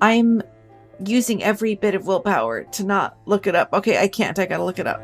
I'm using every bit of willpower to not look it up. Okay, I can't. I gotta look it up.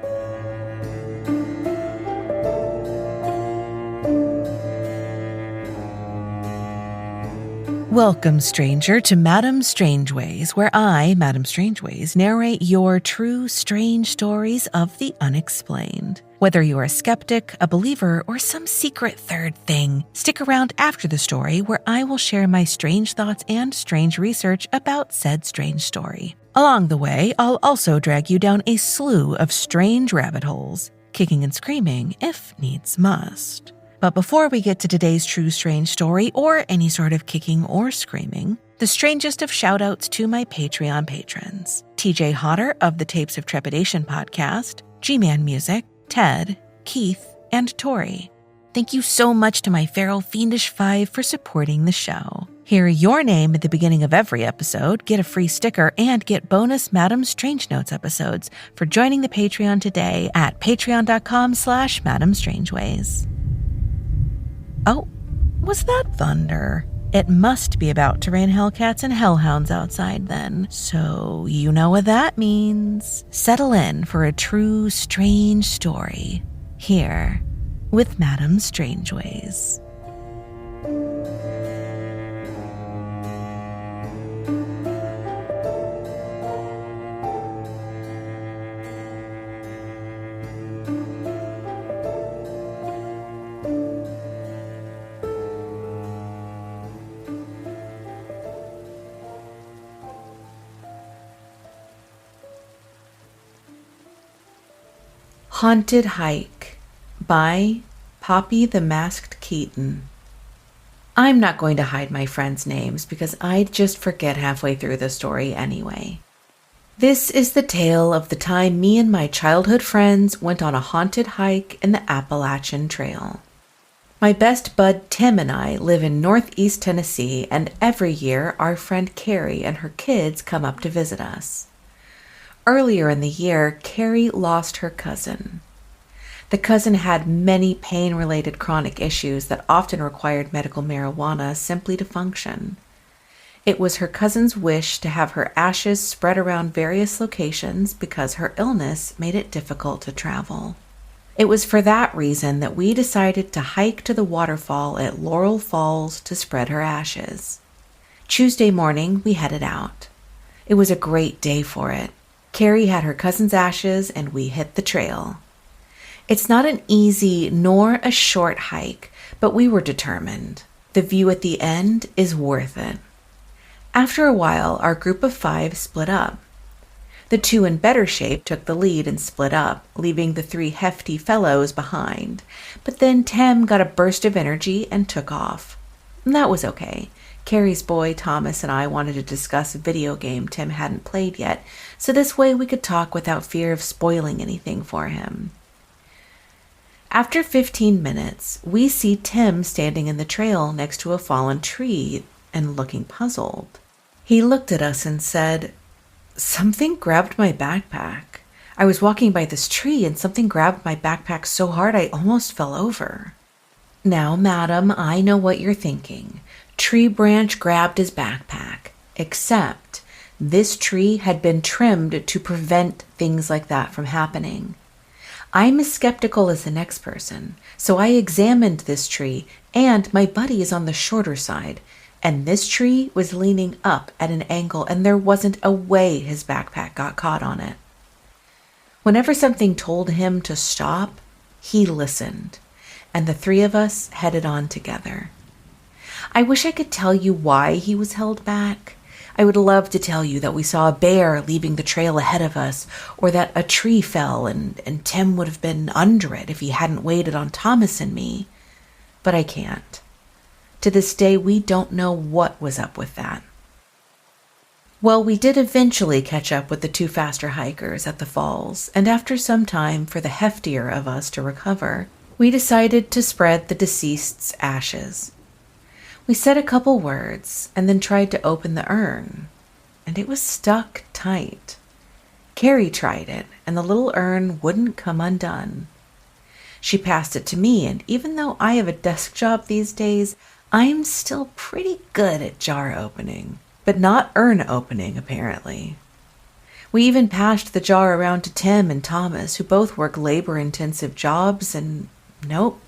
Welcome, stranger, to Madame Strangeways, where I, Madame Strangeways, narrate your true strange stories of the unexplained. Whether you're a skeptic, a believer, or some secret third thing, stick around after the story where I will share my strange thoughts and strange research about said strange story. Along the way, I'll also drag you down a slew of strange rabbit holes, kicking and screaming if needs must. But before we get to today's true strange story or any sort of kicking or screaming, the strangest of shoutouts to my Patreon patrons: TJ Hodder of the Tapes of Trepidation podcast, Gmanmusic, Ted, Keith, and Tori. Thank you so much to my feral fiendish five for supporting the show. Hear your name at the beginning of every episode, get a free sticker, and get bonus Madame Strange Notes episodes for joining the Patreon today at patreon.com/madamestrangeways. Oh, was that thunder? It must be about to rain hellcats and hellhounds outside then, so you know what that means. Settle in for a true strange story here with Madame Strangeways. Haunted Hike by Poppy the Masked Keaton. I'm not going to hide my friends' names because I'd just forget halfway through the story anyway. This is the tale of the time me and my childhood friends went on a haunted hike in the Appalachian Trail. My best bud Tim and I live in northeast Tennessee, and every year our friend Carrie and her kids come up to visit us. Earlier in the year, Carrie lost her cousin. The cousin had many pain-related chronic issues that often required medical marijuana simply to function. It was her cousin's wish to have her ashes spread around various locations because her illness made it difficult to travel. It was for that reason that we decided to hike to the waterfall at Laurel Falls to spread her ashes. Tuesday morning, we headed out. It was a great day for it. Carrie had her cousin's ashes, and we hit the trail. It's not an easy nor a short hike, but we were determined. The view at the end is worth it. After a while, our group of 5 split up. The 2 in better shape took the lead and split up, leaving the 3 hefty fellows behind. But then Tim got a burst of energy and took off. That was okay. Carrie's boy, Thomas, and I wanted to discuss a video game Tim hadn't played yet, so this way we could talk without fear of spoiling anything for him. After 15 minutes, we see Tim standing in the trail next to a fallen tree and looking puzzled. He looked at us and said, "Something grabbed my backpack. I was walking by this tree and something grabbed my backpack so hard I almost fell over." Now, madam, I know what you're thinking. Tree branch grabbed his backpack, except this tree had been trimmed to prevent things like that from happening. I'm as skeptical as the next person, so I examined this tree, and my buddy is on the shorter side, and this tree was leaning up at an angle, and there wasn't a way his backpack got caught on it. Whenever something told him to stop, he listened, and the 3 of us headed on together. I wish I could tell you why he was held back. I would love to tell you that we saw a bear leaving the trail ahead of us, or that a tree fell and Tim would have been under it if he hadn't waited on Thomas and me. But I can't. To this day, we don't know what was up with that. Well, we did eventually catch up with the 2 faster hikers at the falls, and after some time for the heftier of us to recover, we decided to spread the deceased's ashes. We said a couple words and then tried to open the urn, and it was stuck tight. Carrie tried it, and the little urn wouldn't come undone. She passed it to me, and even though I have a desk job these days, I'm still pretty good at jar opening. but not urn opening, apparently. We even passed the jar around to Tim and Thomas, who both work labor-intensive jobs, and nope.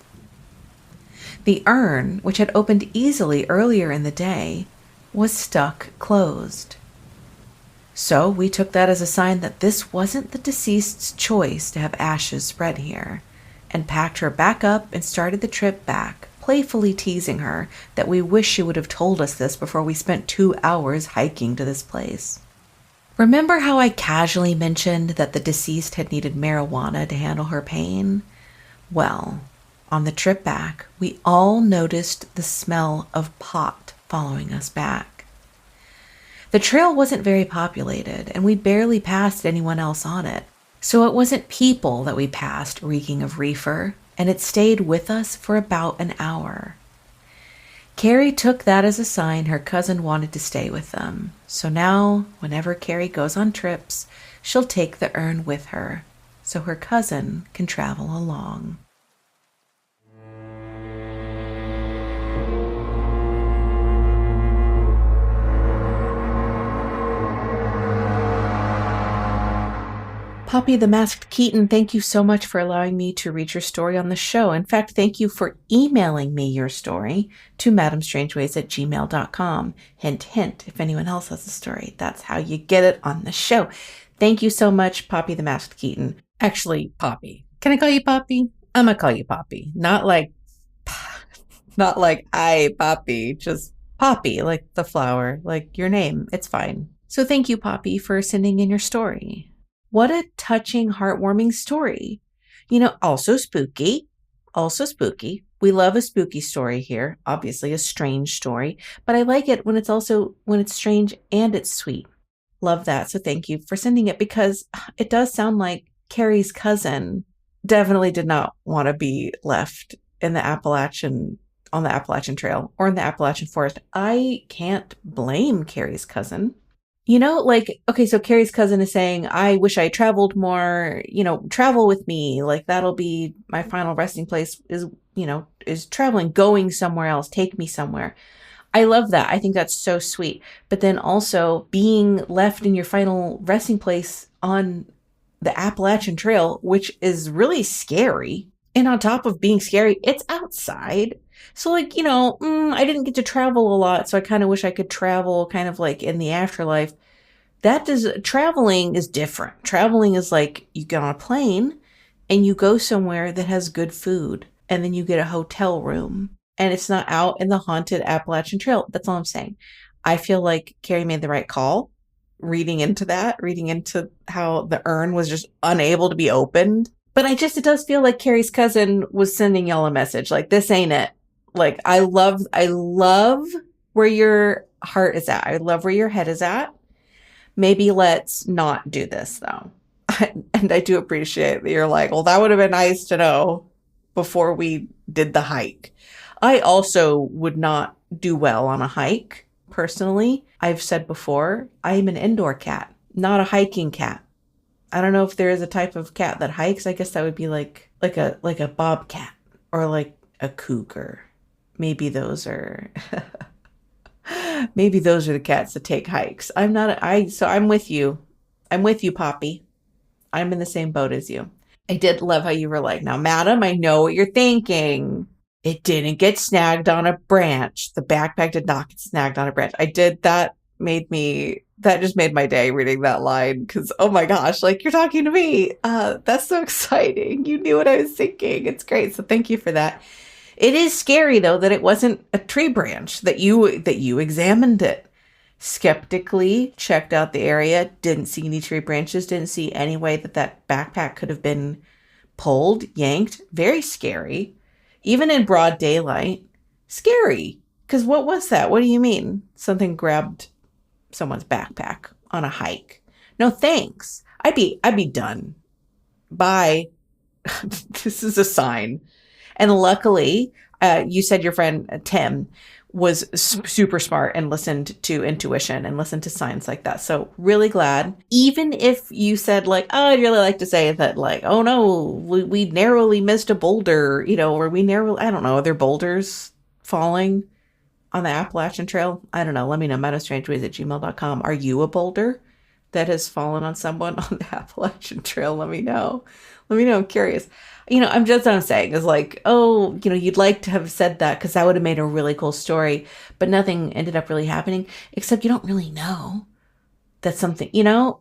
The urn, which had opened easily earlier in the day, was stuck closed. So we took that as a sign that this wasn't the deceased's choice to have ashes spread here, and packed her back up and started the trip back, playfully teasing her that we wish she would have told us this before we spent 2 hours hiking to this place. Remember how I casually mentioned that the deceased had needed marijuana to handle her pain? Well, on the trip back, we all noticed the smell of pot following us back. The trail wasn't very populated, and we barely passed anyone else on it, so it wasn't people that we passed reeking of reefer, and it stayed with us for about an hour. Carrie took that as a sign her cousin wanted to stay with them, so now, whenever Carrie goes on trips, she'll take the urn with her, so her cousin can travel along. Poppy the Masked Keaton, thank you so much for allowing me to read your story on the show. In fact, thank you for emailing me your story to madamestrangeways@gmail.com. Hint, hint, if anyone else has a story, that's how you get it on the show. Thank you so much, Poppy the Masked Keaton. Actually, Poppy. Can I call you Poppy? I'm going to call you Poppy. Not like I, Poppy, just Poppy, like the flower, like your name. It's fine. So thank you, Poppy, for sending in your story. What a touching, heartwarming story. Also spooky. Also spooky. We love a spooky story here. Obviously, a strange story. But I like it when it's strange and it's sweet. Love that. So thank you for sending it, because it does sound like Carrie's cousin definitely did not want to be left in the Appalachian Trail or in the Appalachian Forest. I can't blame Carrie's cousin. So Carrie's cousin is saying, I wish I traveled more, travel with me. Like, that'll be my final resting place is traveling, going somewhere else. Take me somewhere. I love that. I think that's so sweet. But then also being left in your final resting place on the Appalachian Trail, which is really scary. And on top of being scary, it's outside. So I didn't get to travel a lot. So I kind of wish I could travel kind of like in the afterlife. Traveling is different. Traveling is like you get on a plane and you go somewhere that has good food, and then you get a hotel room, and it's not out in the haunted Appalachian Trail. That's all I'm saying. I feel like Carrie made the right call reading into how the urn was just unable to be opened. But it does feel like Carrie's cousin was sending y'all a message. Like, this ain't it. Like, I love where your heart is at. I love where your head is at. Maybe let's not do this, though. And I do appreciate that you're like, well, that would have been nice to know before we did the hike. I also would not do well on a hike, personally. I've said before, I'm an indoor cat, not a hiking cat. I don't know if there is a type of cat that hikes. I guess that would be like a bobcat or like a cougar. Maybe those are the cats that take hikes. So I'm with you. I'm with you, Poppy. I'm in the same boat as you. I did love how you were like, now, madam, I know what you're thinking. It didn't get snagged on a branch. The backpack did not get snagged on a branch. That just made my day reading that line, because, oh my gosh, like, you're talking to me. That's so exciting. You knew what I was thinking. It's great. So thank you for that. It is scary, though, that it wasn't a tree branch, that you examined it. Skeptically checked out the area, didn't see any tree branches, didn't see any way that backpack could have been pulled, yanked. Very scary. Even in broad daylight. Scary. Because what was that? What do you mean? Something grabbed someone's backpack on a hike. No, thanks. I'd be done. Bye. This is a sign. And luckily, you said your friend Tim was super smart and listened to intuition and listened to signs like that. So really glad. Even if you said like, oh, I'd really like to say that, like, oh no, we narrowly missed a boulder, or I don't know, are there boulders falling? on the Appalachian Trail? I don't know. Let me know. madamestrangeways@gmail.com. Are you a boulder that has fallen on someone on the Appalachian Trail? Let me know. Let me know. I'm curious. I'm just what I'm saying is like, oh, you'd like to have said that because that would have made a really cool story, but nothing ended up really happening, except you don't really know that something,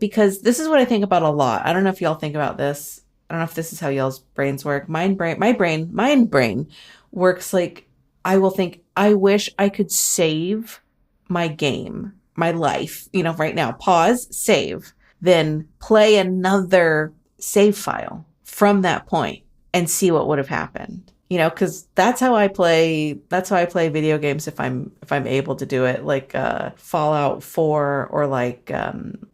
because this is what I think about a lot. I don't know if y'all think about this. I don't know if this is how y'all's brains work. My brain works like I will think, I wish I could save my game, my life, right now, pause, save, then play another save file from that point and see what would have happened. Because that's how I play video games if I'm able to do it, like Fallout 4 or like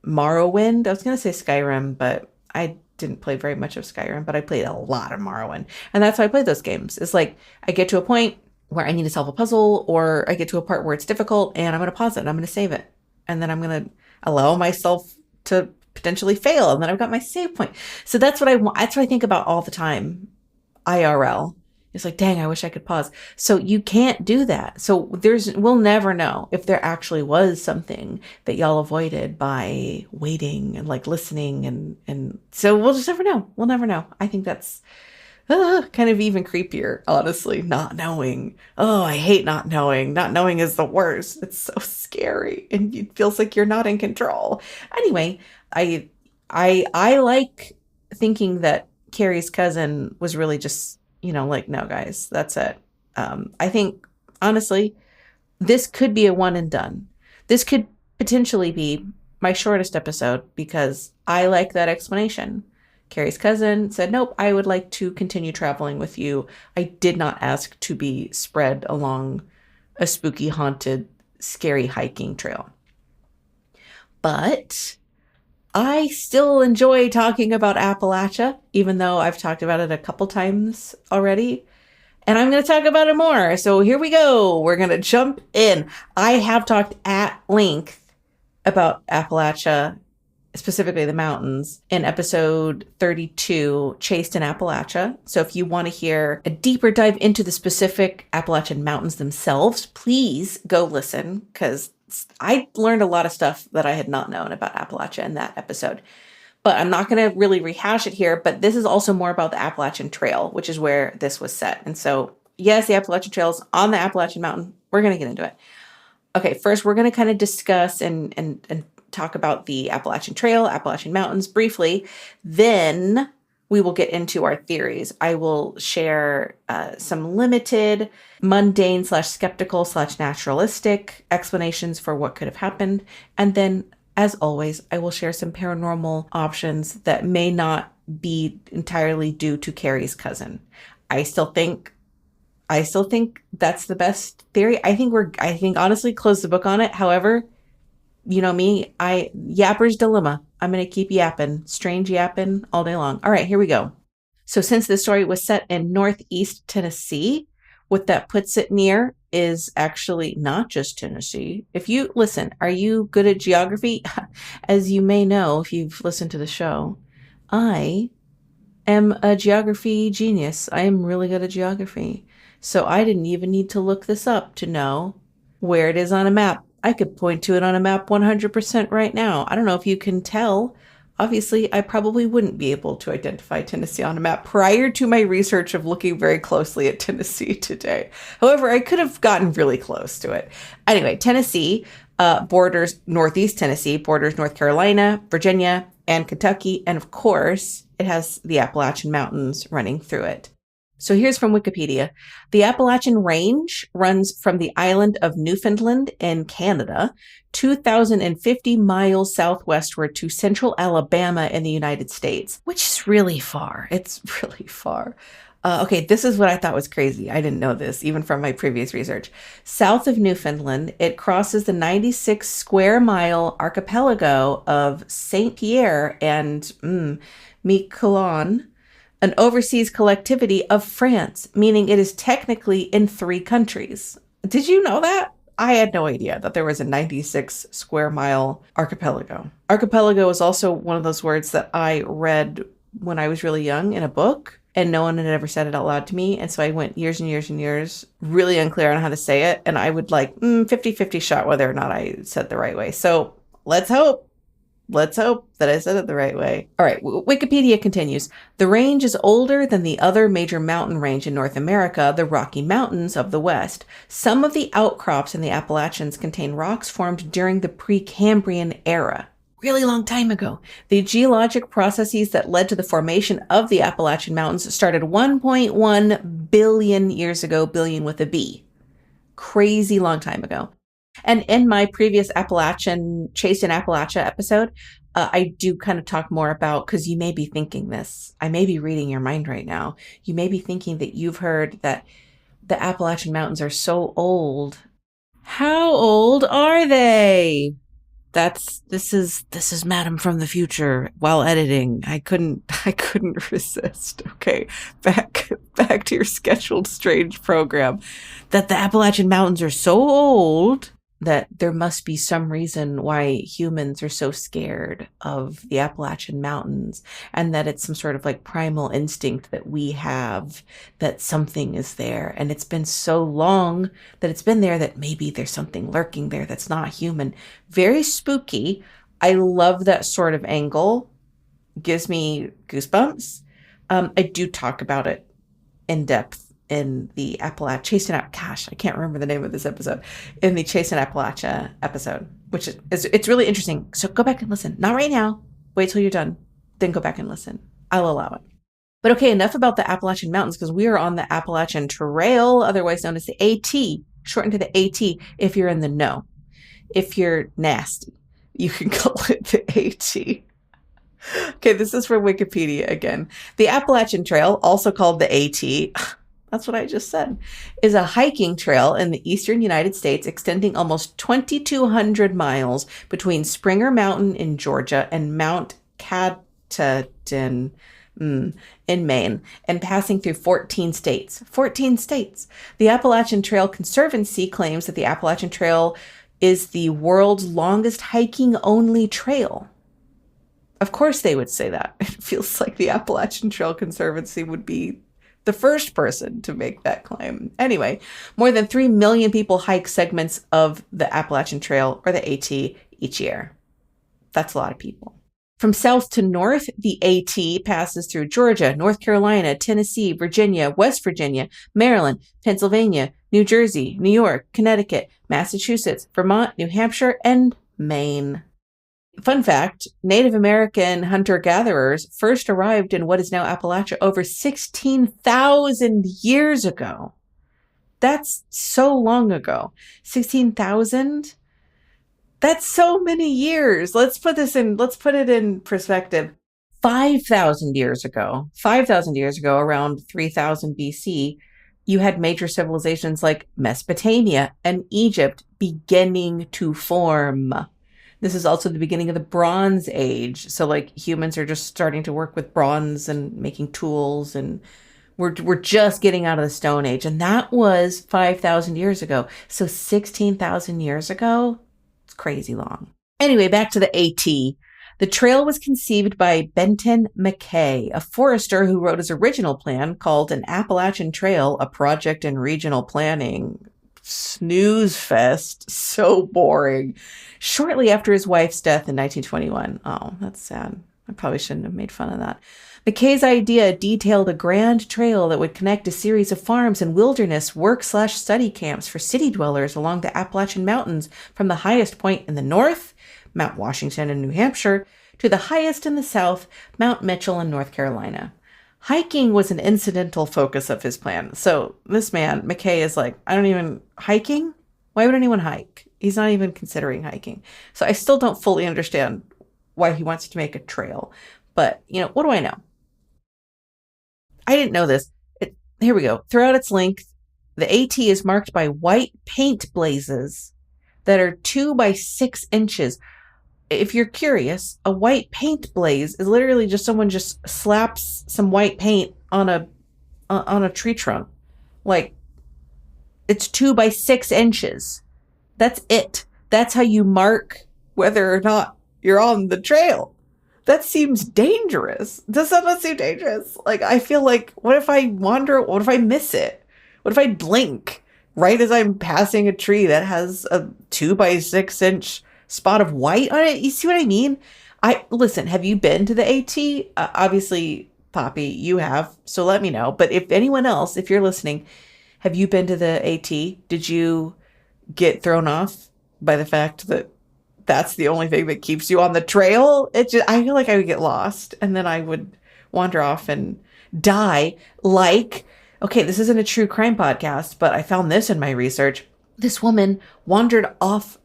Morrowind. I was gonna say Skyrim, but I didn't play very much of Skyrim, but I played a lot of Morrowind. And that's how I play those games. It's like I get to a point where I need to solve a puzzle, or I get to a part where it's difficult, and I'm gonna pause it and I'm gonna save it. And then I'm gonna allow myself to potentially fail, and then I've got my save point. So that's what I want. That's what I think about all the time. IRL. It's like, dang, I wish I could pause. So you can't do that. So we'll never know if there actually was something that y'all avoided by waiting and like listening. And so we'll just never know. We'll never know. I think that's kind of even creepier, honestly, not knowing. Oh, I hate not knowing. Not knowing is the worst. It's so scary. And it feels like you're not in control. Anyway, I like thinking that Carrie's cousin was really just, like, no, guys, that's it. I think, honestly, this could be a one and done. This could potentially be my shortest episode because I like that explanation. Carrie's cousin said, nope, I would like to continue traveling with you. I did not ask to be spread along a spooky, haunted, scary hiking trail. But I still enjoy talking about Appalachia, even though I've talked about it a couple times already. And I'm going to talk about it more. So here we go. We're going to jump in. I have talked at length about Appalachia, specifically the mountains, in episode 32, Chased in Appalachia. So if you want to hear a deeper dive into the specific Appalachian mountains themselves, please go listen, because I learned a lot of stuff that I had not known about Appalachia in that episode. But I'm not going to really rehash it here, but this is also more about the Appalachian Trail, which is where this was set. And so, yes, the Appalachian Trail is on the Appalachian Mountain. We're going to get into it. Okay, first we're going to kind of discuss and talk about the Appalachian Trail, Appalachian Mountains briefly. Then we will get into our theories. I will share some limited, mundane / skeptical / naturalistic explanations for what could have happened. And then, as always, I will share some paranormal options that may not be entirely due to Carrie's cousin. I still think that's the best theory. I think honestly, close the book on it. However, you know me, Yapper's Dilemma. I'm going to keep yapping, strange yapping all day long. All right, here we go. So since the story was set in Northeast Tennessee, what that puts it near is actually not just Tennessee. If you listen, are you good at geography? As you may know, if you've listened to the show, I am a geography genius. I am really good at geography. So I didn't even need to look this up to know where it is on a map. I could point to it on a map 100% right now. I don't know if you can tell. Obviously, I probably wouldn't be able to identify Tennessee on a map prior to my research of looking very closely at Tennessee today. However, I could have gotten really close to it. Anyway, Tennessee borders Northeast Tennessee, borders North Carolina, Virginia, and Kentucky. And of course, it has the Appalachian Mountains running through it. So here's from Wikipedia. The Appalachian Range runs from the island of Newfoundland in Canada, 2,050 miles southwestward to central Alabama in the United States, which is really far. It's really far. Okay, this is what I thought was crazy. I didn't know this, even from my previous research. South of Newfoundland, it crosses the 96 square mile archipelago of St. Pierre and Miquelon, an overseas collectivity of France, meaning it is technically in 3 countries. Did you know that? I had no idea that there was a 96 square mile archipelago. Archipelago is also one of those words that I read when I was really young in a book. and no one had ever said it out loud to me. And so I went years and years and years really unclear on how to say it. And I would 50-50 shot whether or not I said the right way. So let's hope that I said it the right way. All right, Wikipedia continues. The range is older than the other major mountain range in North America, the Rocky Mountains of the West. Some of the outcrops in the Appalachians contain rocks formed during the Precambrian era. Really long time ago. The geologic processes that led to the formation of the Appalachian Mountains started 1.1 billion years ago, billion with a B. Crazy long time ago. And in my previous Chased in Appalachia episode, I do kind of talk more about, because you may be thinking this, I may be reading your mind right now. You may be thinking that you've heard that the Appalachian Mountains are so old. How old are they? This is Madam from the future while editing. I couldn't resist. Okay. Back to your scheduled strange program. That the Appalachian Mountains are so old that there must be some reason why humans are so scared of the Appalachian Mountains, and that it's some sort of primal instinct that we have, that something is there. And it's been so long that it's been there that maybe there's something lurking there that's not human. Very spooky. I love that sort of angle. Gives me goosebumps. I do talk about it in depth in the Chased in I can't remember the name of this episode, in the Chased in Appalachia episode, which it's really interesting. So go back and listen. Not right now. Wait till you're done. Then go back and listen. I'll allow it. But okay, enough about the Appalachian Mountains, because we are on the Appalachian Trail, otherwise known as the AT, shortened to the AT if you're in the know. If you're nasty, you can call it the AT. Okay, this is from Wikipedia again. The Appalachian Trail, also called the AT, that's what I just said, is a hiking trail in the eastern United States extending almost 2,200 miles between Springer Mountain in Georgia and Mount Katahdin in Maine, and passing through 14 states. 14 states. The Appalachian Trail Conservancy claims that the Appalachian Trail is the world's longest hiking-only trail. Of course they would say that. It feels like the Appalachian Trail Conservancy would be the first person to make that claim. Anyway, more than 3 million people hike segments of the Appalachian Trail, or the AT, each year. That's a lot of people. From south to north, the AT passes through Georgia, North Carolina, Tennessee, Virginia, West Virginia, Maryland, Pennsylvania, New Jersey, New York, Connecticut, Massachusetts, Vermont, New Hampshire, and Maine. Fun fact, Native American hunter-gatherers first arrived in what is now Appalachia over 16,000 years ago. That's so long ago. 16,000? That's so many years. Let's put it in perspective. 5,000 years ago, around 3000 BC, you had major civilizations like Mesopotamia and Egypt beginning to form. This is also the beginning of the Bronze Age. So humans are just starting to work with bronze and making tools, and we're just getting out of the Stone Age. And that was 5,000 years ago. So 16,000 years ago, it's crazy long. Anyway, back to the AT. The trail was conceived by Benton McKay, a forester who wrote his original plan called An Appalachian Trail, a Project in Regional Planning. Snooze fest. So boring. Shortly after his wife's death in 1921. Oh, that's sad. I probably shouldn't have made fun of that. McKay's idea detailed a grand trail that would connect a series of farms and wilderness work/study camps for city dwellers along the Appalachian Mountains, from the highest point in the north, Mount Washington in New Hampshire, to the highest in the south, Mount Mitchell in North Carolina. Hiking was an incidental focus of his plan. So this man, McKay, is hiking? Why would anyone hike? He's not even considering hiking. So I still don't fully understand why he wants to make a trail. But, what do I know? I didn't know this. Here we go. Throughout its length, the AT is marked by white paint blazes that are 2 by 6 inches. If you're curious, a white paint blaze is literally just someone just slaps some white paint on a tree trunk. It's 2 by 6 inches. That's it. That's how you mark whether or not you're on the trail. That seems dangerous. Does that not seem dangerous? Like, I feel like, what if I wander? What if I miss it? What if I blink right as I'm passing a tree that has a 2 by 6 inch spot of white on it? You see what I mean? Listen, have you been to the AT? Obviously, Poppy, you have. So let me know. But if anyone else, if you're listening, have you been to the AT? Did you get thrown off by the fact that that's the only thing that keeps you on the trail? I feel like I would get lost and then I would wander off and die. Like, okay, this isn't a true crime podcast, but I found this in my research. This woman wandered off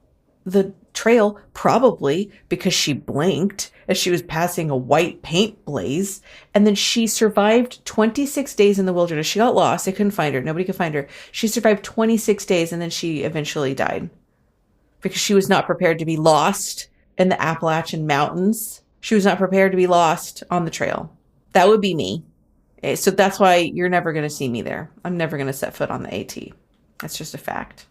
the trail probably because she blinked as she was passing a white paint blaze, and then she survived 26 days in the wilderness. She got lost. They couldn't find her. Nobody could find her. She survived 26 days and then she eventually died because she was not prepared to be lost in the Appalachian Mountains. She was not prepared to be lost on the trail. That would be me. So that's why you're never going to see me there. I'm never going to set foot on the AT. That's just a fact.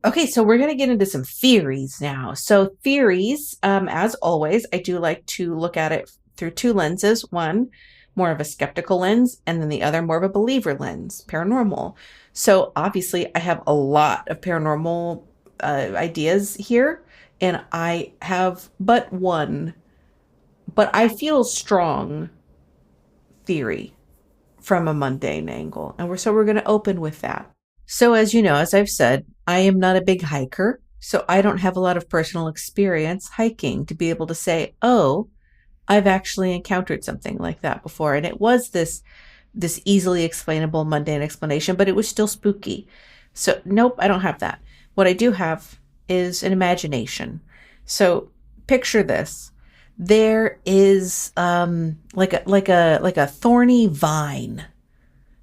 Okay, so we're going to get into some theories now. So theories, as always, I do like to look at it through two lenses. One, more of a skeptical lens, and then the other, more of a believer lens, paranormal. So obviously, I have a lot of paranormal ideas here, and I have but one, but I feel strong theory from a mundane angle. And we're going to open with that. So as you know, as I've said, I am not a big hiker, so I don't have a lot of personal experience hiking to be able to say, oh, I've actually encountered something like that before. And it was this easily explainable, mundane explanation, but it was still spooky. So nope, I don't have that. What I do have is an imagination. So picture this. There is like a thorny vine.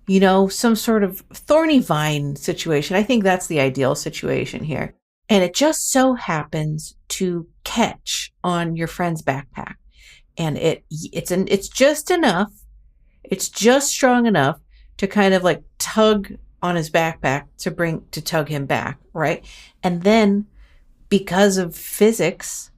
You know, some sort of thorny vine situation. I think that's the ideal situation here. And it just so happens to catch on your friend's backpack. And it's just enough. It's just strong enough to kind of like tug on his backpack to tug him back, right? And then because of physics,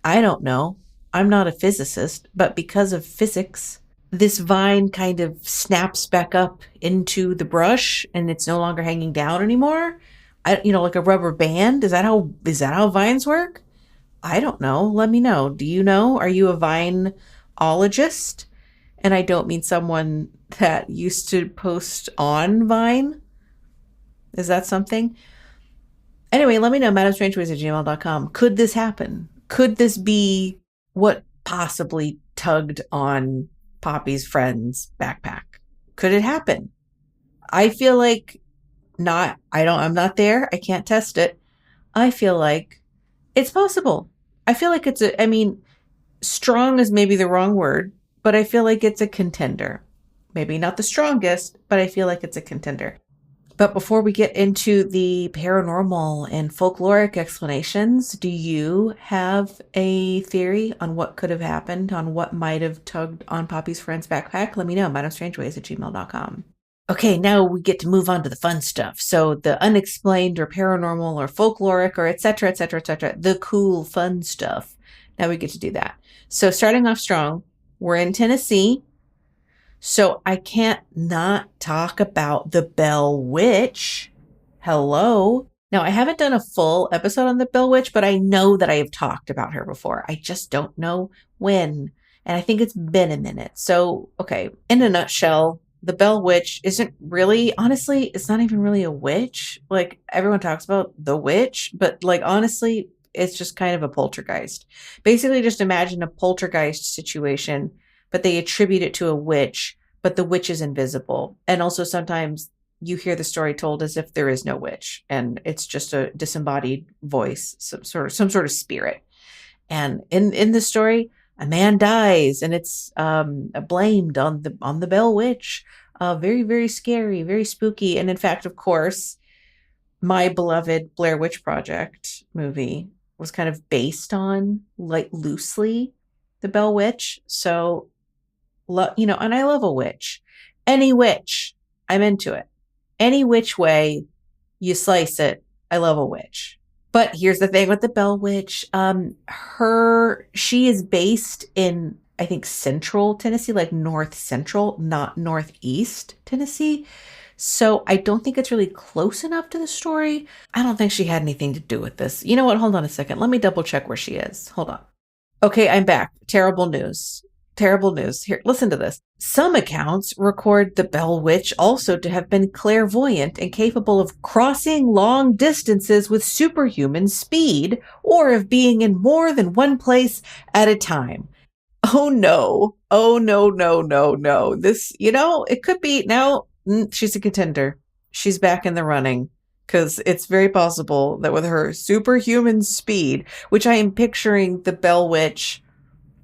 I don't know. I'm not a physicist, but because of physics, this vine kind of snaps back up into the brush and it's no longer hanging down anymore. Like a rubber band. Is that how vines work? I don't know. Let me know. Do you know? Are you a vineologist? And I don't mean someone that used to post on Vine. Is that something? Anyway, let me know, madamestrangeways@gmail.com. Could this happen? Could this be what possibly tugged on Poppy's friend's backpack? Could it happen? I feel like not. I'm not there. I can't test it. I feel like it's possible. I feel like strong is maybe the wrong word, but I feel like it's a contender. Maybe not the strongest, but I feel like it's a contender. But before we get into the paranormal and folkloric explanations, do you have a theory on what could have happened, on what might have tugged on Poppy's friend's backpack? Let me know, madamestrangeways@gmail.com. Okay, now we get to move on to the fun stuff. So the unexplained or paranormal or folkloric or et cetera, the cool, fun stuff. Now we get to do that. So starting off strong, we're in Tennessee. So I can't not talk about the Bell Witch. Hello. Now, I haven't done a full episode on the Bell Witch, but I know that I have talked about her before. I just don't know when. And I think it's been a minute. So, okay, in a nutshell, the Bell Witch isn't really, honestly, it's not even really a witch. Like, everyone talks about the witch, but like, honestly, it's just kind of a poltergeist. Basically, just imagine a poltergeist situation, but they attribute it to a witch, but the witch is invisible. And also sometimes you hear the story told as if there is no witch and it's just a disembodied voice, some sort of spirit. And in the story, a man dies and it's blamed on the Bell Witch. Very, very scary, very spooky. And in fact, of course, my beloved Blair Witch Project movie was kind of based on, like, loosely the Bell Witch. So, and I love a witch. Any witch, I'm into it. Any which way you slice it, I love a witch. But here's the thing with the Bell Witch. She is based in I think, central Tennessee, like north central, not northeast Tennessee. So I don't think it's really close enough to the story. I don't think she had anything to do with this. You know what? Hold on a second. Let me double check where she is. Hold on. Okay, I'm back. Terrible news. Terrible news. Here, listen to this. Some accounts record the Bell Witch also to have been clairvoyant and capable of crossing long distances with superhuman speed, or of being in more than one place at a time. Oh no. Oh no, no, no, no. This, it could be now. She's a contender. She's back in the running. Because it's very possible that with her superhuman speed, which I am picturing the Bell Witch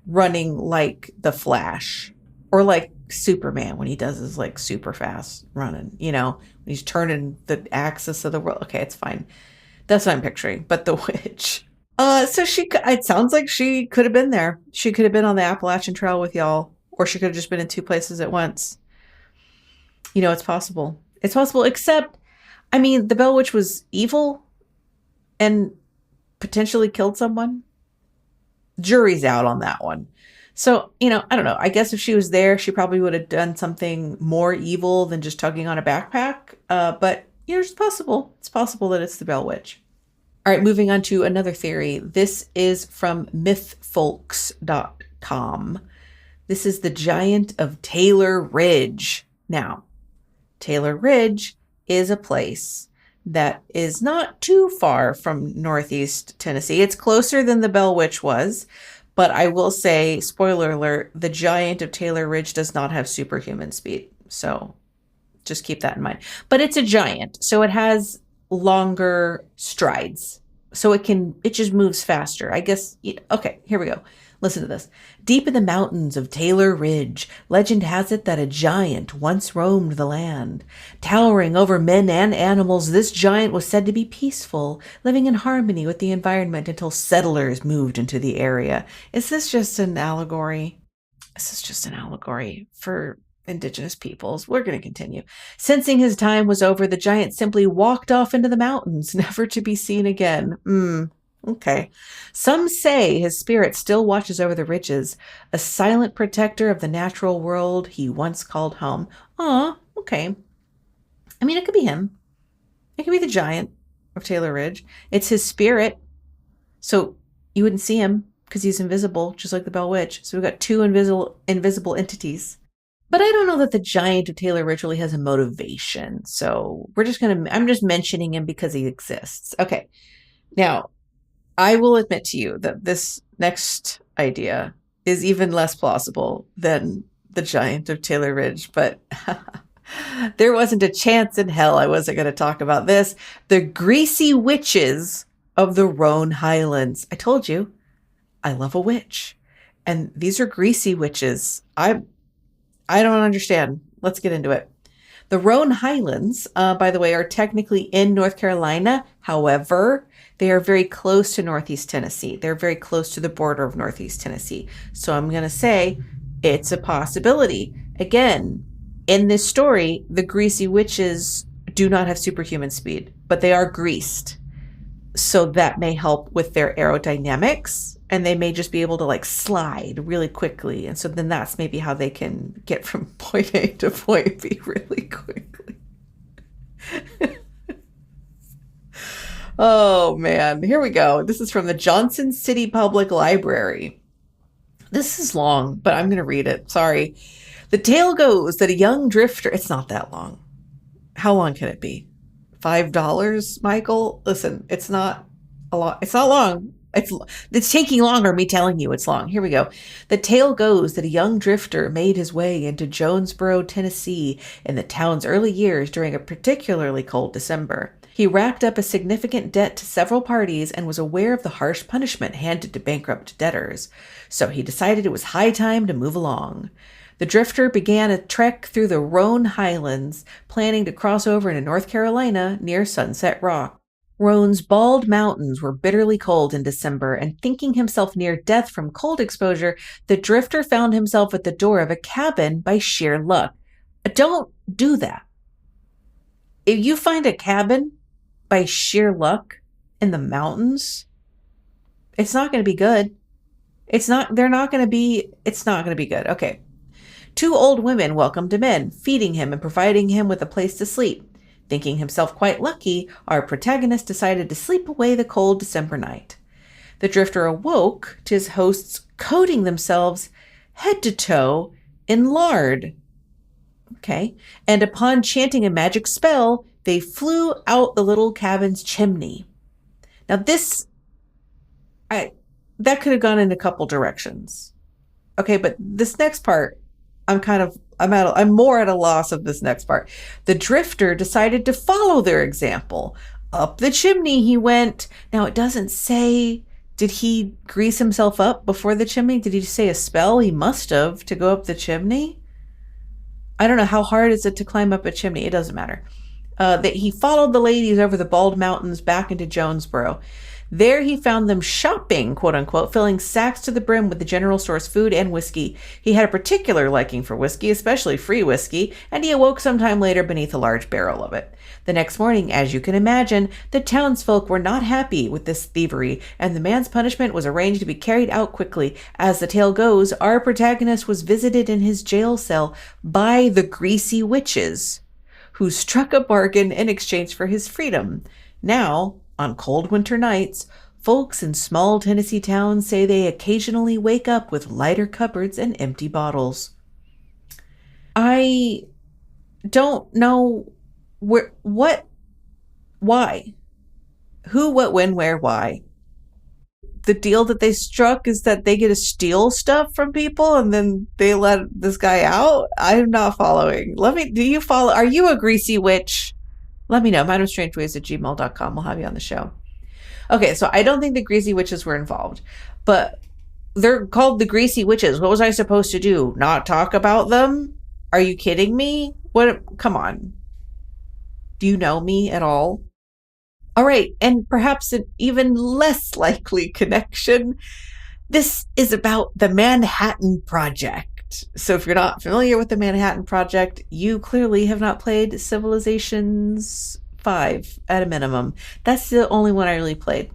running like the Flash, or like Superman when he does his like super fast running, when he's turning the axis of the world. Okay, it's fine. That's what I'm picturing. But the witch. So it sounds like she could have been there. She could have been on the Appalachian Trail with y'all, or she could have just been in two places at once. It's possible. It's possible, except, the Bell Witch was evil and potentially killed someone. Jury's out on that one. So, I don't know. I guess if she was there, she probably would have done something more evil than just tugging on a backpack. But, it's possible. It's possible that it's the Bell Witch. All right, moving on to another theory. This is from mythfolks.com. This is the Giant of Taylor Ridge. Now, Taylor Ridge is a place that is not too far from northeast Tennessee. It's closer than the Bell Witch was, but I will say, spoiler alert, the Giant of Taylor Ridge does not have superhuman speed. So just keep that in mind. But it's a giant, so it has longer strides. So it just moves faster. I guess, okay, here we go. Listen to this. Deep in the mountains of Taylor Ridge, legend has it that a giant once roamed the land. Towering over men and animals, this giant was said to be peaceful, living in harmony with the environment until settlers moved into the area. Is this just an allegory? This is just an allegory for indigenous peoples. We're going to continue. Sensing his time was over, the giant simply walked off into the mountains, never to be seen again. Okay. Some say his spirit still watches over the ridges, a silent protector of the natural world he once called home. Aw, okay. It could be him. It could be the Giant of Taylor Ridge. It's his spirit. So you wouldn't see him because he's invisible, just like the Bell Witch. So we've got two invisible entities. But I don't know that the Giant of Taylor Ridge really has a motivation. So I'm just mentioning him because he exists. Okay. Now, I will admit to you that this next idea is even less plausible than the Giant of Taylor Ridge, but there wasn't a chance in hell I wasn't going to talk about this. The greasy witches of the Roan Highlands. I told you, I love a witch. And these are greasy witches. I don't understand. Let's get into it. The Roan Highlands, by the way, are technically in North Carolina. However, they are very close to Northeast Tennessee. They're very close to the border of Northeast Tennessee. So I'm going to say it's a possibility. Again, in this story, the greasy witches do not have superhuman speed, but they are greased. So that may help with their aerodynamics, and they may just be able to slide really quickly. And so then that's maybe how they can get from point A to point B really quickly. Oh man, here we go. This is from the Johnson City Public Library. This is long, but I'm going to read it. Sorry. The tale goes that a young drifter, it's not that long. How long can it be? $5, Michael? Listen, it's not a lot. It's not long. It's taking longer, me telling you it's long. Here we go. The tale goes that a young drifter made his way into Jonesboro, Tennessee in the town's early years during a particularly cold December. He racked up a significant debt to several parties and was aware of the harsh punishment handed to bankrupt debtors. So he decided it was high time to move along. The drifter began a trek through the Roan Highlands, planning to cross over into North Carolina near Sunset Rock. Roan's bald mountains were bitterly cold in December, and thinking himself near death from cold exposure, the drifter found himself at the door of a cabin by sheer luck. Don't do that. If you find a cabin by sheer luck in the mountains, it's not going to be good. It's not going to be good. Okay. Two old women welcomed him in, feeding him and providing him with a place to sleep. Thinking himself quite lucky, our protagonist decided to sleep away the cold December night. The drifter awoke to his hosts coating themselves head to toe in lard. Okay. And upon chanting a magic spell, they flew out the little cabin's chimney. Now that could have gone in a couple directions. Okay, but this next part, I'm more at a loss of this next part. The drifter decided to follow their example. Up the chimney he went. Now it doesn't say, did he grease himself up before the chimney? Did he say a spell? He must have to go up the chimney. I don't know, how hard is it to climb up a chimney? It doesn't matter. That he followed the ladies over the bald mountains back into Jonesboro. There he found them shopping, quote unquote, filling sacks to the brim with the general store's food and whiskey. He had a particular liking for whiskey, especially free whiskey, and he awoke sometime later beneath a large barrel of it. The next morning, as you can imagine, the townsfolk were not happy with this thievery, and the man's punishment was arranged to be carried out quickly. As the tale goes, our protagonist was visited in his jail cell by the greasy witches, who struck a bargain in exchange for his freedom. Now, on cold winter nights, folks in small Tennessee towns say they occasionally wake up with lighter cupboards and empty bottles. I don't know why. Who, what, when, where, why. The deal that they struck is that they get to steal stuff from people and then they let this guy out? I'm not following. Do you follow? Are you a greasy witch? Let me know. madamestrangeways@gmail.com. We'll have you on the show. Okay, so I don't think the greasy witches were involved, but they're called the greasy witches. What was I supposed to do? Not talk about them? Are you kidding me? Come on. Do you know me at all? All right, and perhaps an even less likely connection. This is about the Manhattan Project. So if you're not familiar with the Manhattan Project, you clearly have not played Civilizations 5 at a minimum. That's the only one I really played.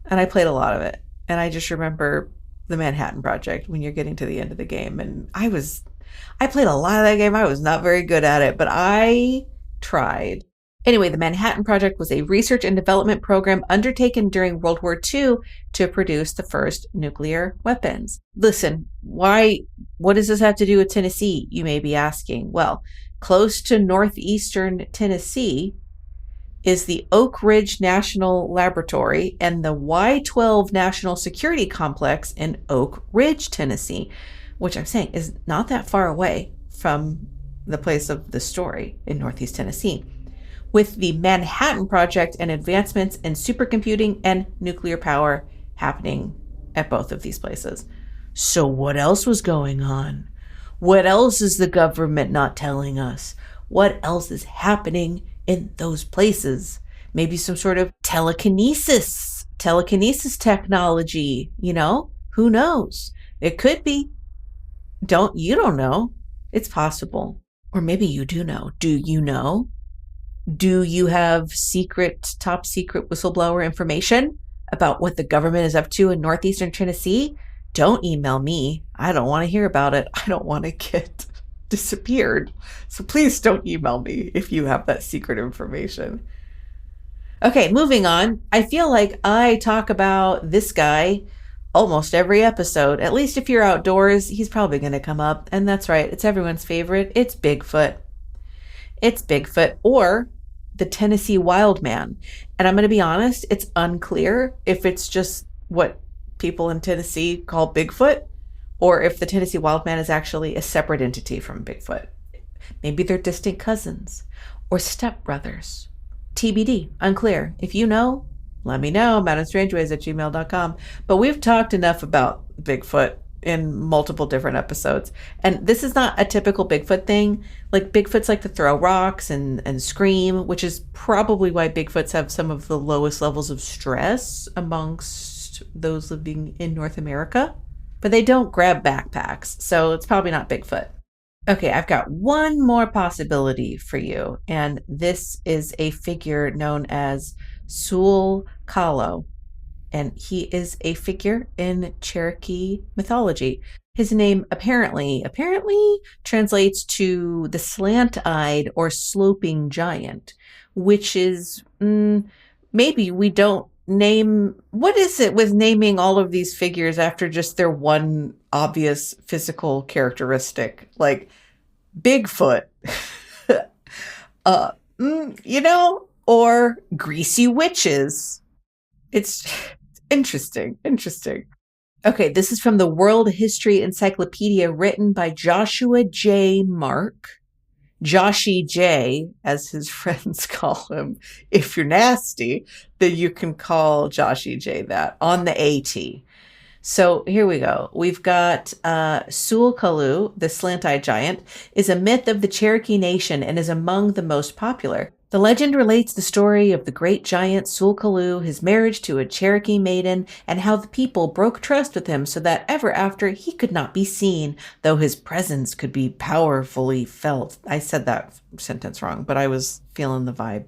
And I played a lot of it. And I just remember the Manhattan Project when you're getting to the end of the game. And I played a lot of that game. I was not very good at it, but I tried. Anyway, the Manhattan Project was a research and development program undertaken during World War II to produce the first nuclear weapons. Listen, what does this have to do with Tennessee, you may be asking? Well, close to northeastern Tennessee is the Oak Ridge National Laboratory and the Y-12 National Security Complex in Oak Ridge, Tennessee, which I'm saying is not that far away from the place of the story in northeast Tennessee. With the Manhattan Project and advancements in supercomputing and nuclear power happening at both of these places. So what else was going on? What else is the government not telling us? What else is happening in those places? Maybe some sort of telekinesis technology, Who knows? It could be. You don't know. It's possible. Or maybe you do know. Do you know? Do you have top secret whistleblower information about what the government is up to in northeastern Tennessee? Don't email me. I don't want to hear about it. I don't want to get disappeared. So please don't email me if you have that secret information. Okay, moving on. I feel like I talk about this guy almost every episode. At least if you're outdoors, he's probably going to come up. And that's right. It's everyone's favorite. It's Bigfoot. It's Bigfoot or the Tennessee Wild Man. And I'm going to be honest, it's unclear if it's just what people in Tennessee call Bigfoot or if the Tennessee Wild Man is actually a separate entity from Bigfoot. Maybe they're distant cousins or stepbrothers. TBD, unclear. If you know, let me know, madamestrangeways@gmail.com. But we've talked enough about Bigfoot in multiple different episodes. And this is not a typical Bigfoot thing. Like Bigfoots like to throw rocks and scream, which is probably why Bigfoots have some of the lowest levels of stress amongst those living in North America. But they don't grab backpacks, so it's probably not Bigfoot. Okay, I've got one more possibility for you, and this is a figure known as Sul Kalo. and he is a figure in Cherokee mythology. His name apparently translates to the slant-eyed or sloping giant, which is maybe we don't name. What is it with naming all of these figures after just their one obvious physical characteristic, like Bigfoot, or greasy witches? It's interesting. Okay, this is from the World History Encyclopedia written by Joshua J. Mark. Joshy J, as his friends call him. If you're nasty, then you can call Joshy J that on the AT. So here we go. We've got Sulkalu, the slant-eyed giant, is a myth of the Cherokee Nation and is among the most popular. The legend relates the story of the great giant Sulkalu, his marriage to a Cherokee maiden, and how the people broke trust with him so that ever after he could not be seen, though his presence could be powerfully felt. I said that sentence wrong, but I was feeling the vibe.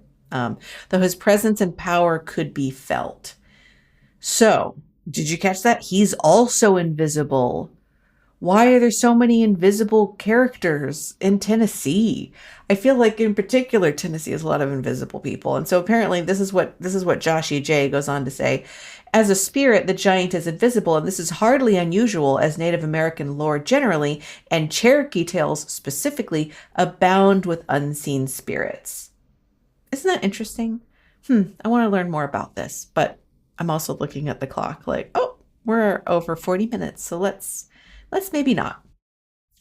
Though his presence and power could be felt. So, did you catch that? He's also invisible. Why are there so many invisible characters in Tennessee? I feel like in particular Tennessee has a lot of invisible people. And so apparently this is what Joshy J goes on to say. As a spirit, the giant is invisible, and this is hardly unusual as Native American lore generally, and Cherokee tales specifically, abound with unseen spirits. Isn't that interesting? I want to learn more about this, but I'm also looking at the clock like, oh, we're over 40 minutes, so let's maybe not.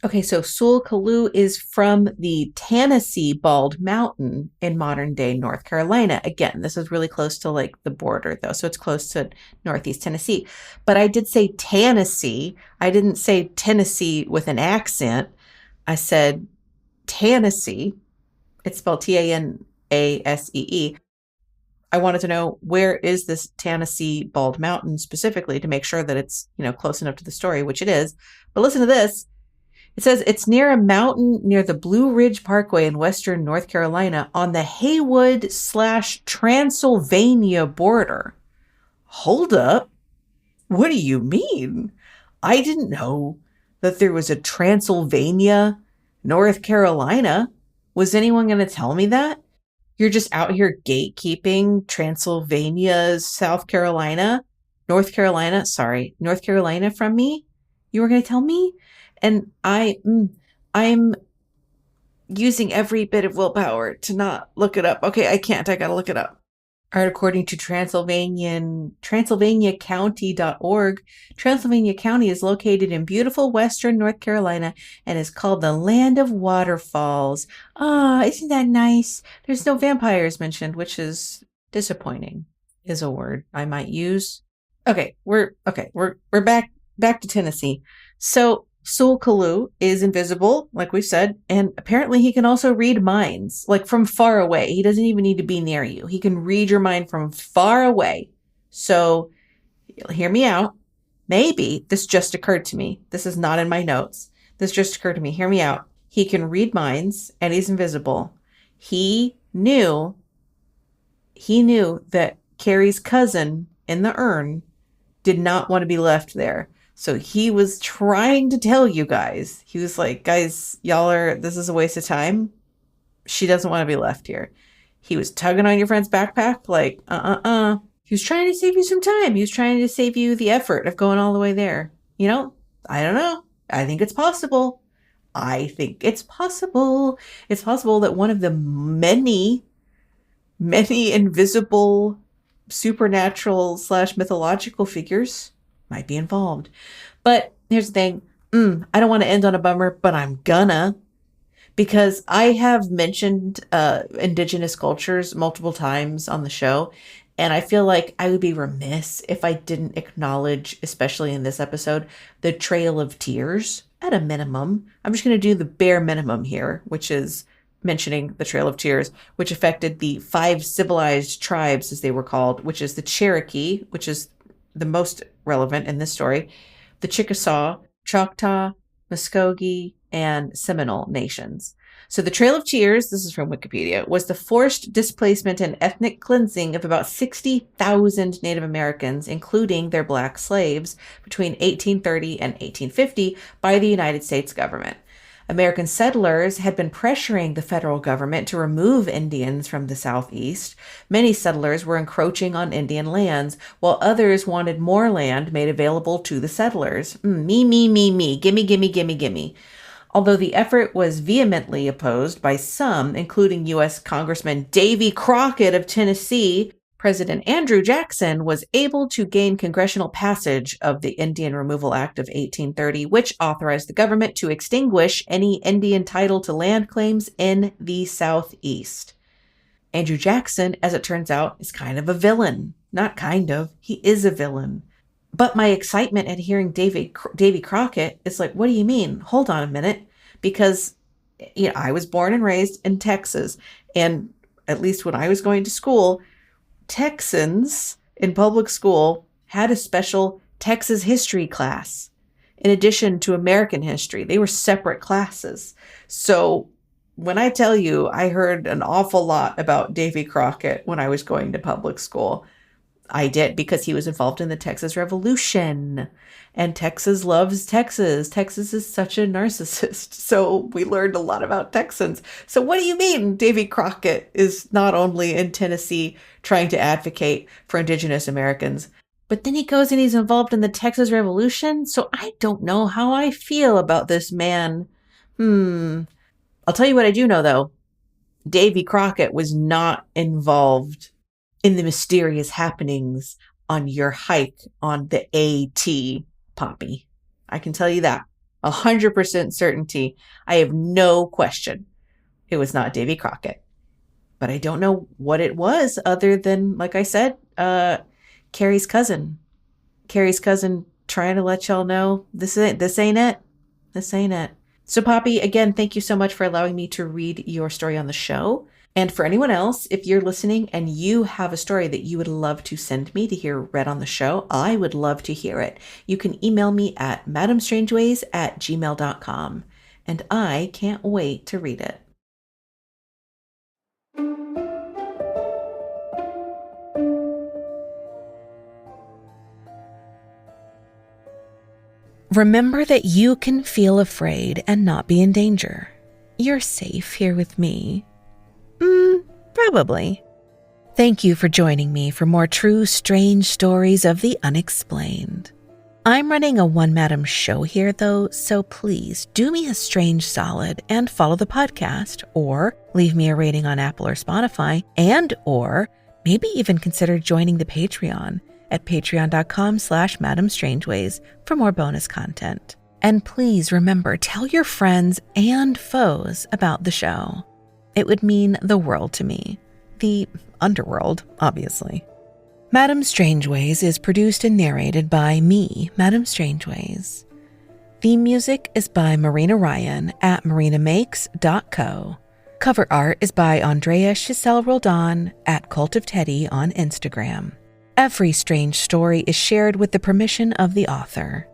Okay, so Sulkalu is from the Tennessee Bald Mountain in modern day North Carolina. Again, this is really close to like the border though, so it's close to Northeast Tennessee. But I did say Tennessee. I didn't say Tennessee with an accent. I said Tennessee. It's spelled Tanasee. I wanted to know, where is this Tennessee Bald Mountain specifically to make sure that it's, close enough to the story, which it is. But listen to this. It says it's near a mountain near the Blue Ridge Parkway in western North Carolina on the Haywood/Transylvania border. Hold up. What do you mean? I didn't know that there was a Transylvania, North Carolina. Was anyone going to tell me that? You're just out here gatekeeping Transylvania, South Carolina, North Carolina from me? You were going to tell me? And I'm using every bit of willpower to not look it up. Okay, I can't. I got to look it up. All right, according to TransylvaniaCounty.org, Transylvania County is located in beautiful western North Carolina and is called the Land of Waterfalls. Ah, isn't that nice? There's no vampires mentioned, which is disappointing, is a word I might use. Okay, we're back to Tennessee. So Sulkalu is invisible, like we said, and apparently he can also read minds, like from far away. He doesn't even need to be near you. He can read your mind from far away. So, hear me out. Maybe this just occurred to me. This is not in my notes. This just occurred to me. Hear me out. He can read minds, and he's invisible. He knew that Carrie's cousin in the urn did not want to be left there. So he was trying to tell you guys. He was like, guys, this is a waste of time. She doesn't want to be left here. He was tugging on your friend's backpack like, He was trying to save you some time. He was trying to save you the effort of going all the way there. I don't know. I think it's possible. It's possible that one of the many, many invisible supernatural/mythological figures might be involved. But here's the thing. I don't want to end on a bummer, but I'm gonna. Because I have mentioned indigenous cultures multiple times on the show. And I feel like I would be remiss if I didn't acknowledge, especially in this episode, the Trail of Tears at a minimum. I'm just going to do the bare minimum here, which is mentioning the Trail of Tears, which affected the 5 civilized tribes, as they were called, which is the Cherokee, which is the most relevant in this story, the Chickasaw, Choctaw, Muskogee, and Seminole nations. So the Trail of Tears, this is from Wikipedia, was the forced displacement and ethnic cleansing of about 60,000 Native Americans, including their black slaves, between 1830 and 1850 by the United States government. American settlers had been pressuring the federal government to remove Indians from the Southeast. Many settlers were encroaching on Indian lands, while others wanted more land made available to the settlers. Me. Gimme. Although the effort was vehemently opposed by some, including U.S. Congressman Davy Crockett of Tennessee, President Andrew Jackson was able to gain congressional passage of the Indian Removal Act of 1830, which authorized the government to extinguish any Indian title to land claims in the Southeast. Andrew Jackson, as it turns out, is kind of a villain. Not kind of, he is a villain. But my excitement at hearing Davy Crockett is like, what do you mean? Hold on a minute. Because I was born and raised in Texas. And at least when I was going to school, Texans in public school had a special Texas history class. In addition to American history, they were separate classes. So when I tell you I heard an awful lot about Davy Crockett when I was going to public school, I did because he was involved in the Texas Revolution. And Texas loves Texas. Texas is such a narcissist. So we learned a lot about Texans. So what do you mean Davy Crockett is not only in Tennessee trying to advocate for Indigenous Americans, but then he goes and he's involved in the Texas Revolution? So I don't know how I feel about this man. I'll tell you what I do know, though. Davy Crockett was not involved in the mysterious happenings on your hike on the AT, Poppy. I can tell you that. 100% certainty. I have no question. It was not Davy Crockett. But I don't know what it was other than, like I said, Carrie's cousin. Carrie's cousin trying to let y'all know this ain't it. This ain't it. So Poppy, again, thank you so much for allowing me to read your story on the show. And for anyone else, if you're listening and you have a story that you would love to send me to hear read on the show, I would love to hear it. You can email me at madamestrangeways@gmail.com. And I can't wait to read it. Remember that you can feel afraid and not be in danger. You're safe here with me. Probably. Thank you for joining me for more true strange stories of the unexplained. I'm running a One Madam show here, though, so please do me a strange solid and follow the podcast, or leave me a rating on Apple or Spotify, and or maybe even consider joining the Patreon at patreon.com/madamestrangeways for more bonus content. And please remember, tell your friends and foes about the show. It would mean the world to me. The underworld, obviously. Madame Strangeways is produced and narrated by me, Madame Strangeways. Theme music is by Marina Ryan at marinamakes.co. Cover art is by Andrea Chiselle Roldan at Cult of Teddy on Instagram. Every strange story is shared with the permission of the author.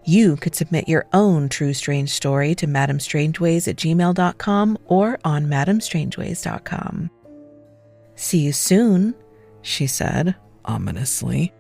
You could submit your own true strange story to madamestrangeways@gmail.com or on madamestrangeways.com. See you soon, she said ominously.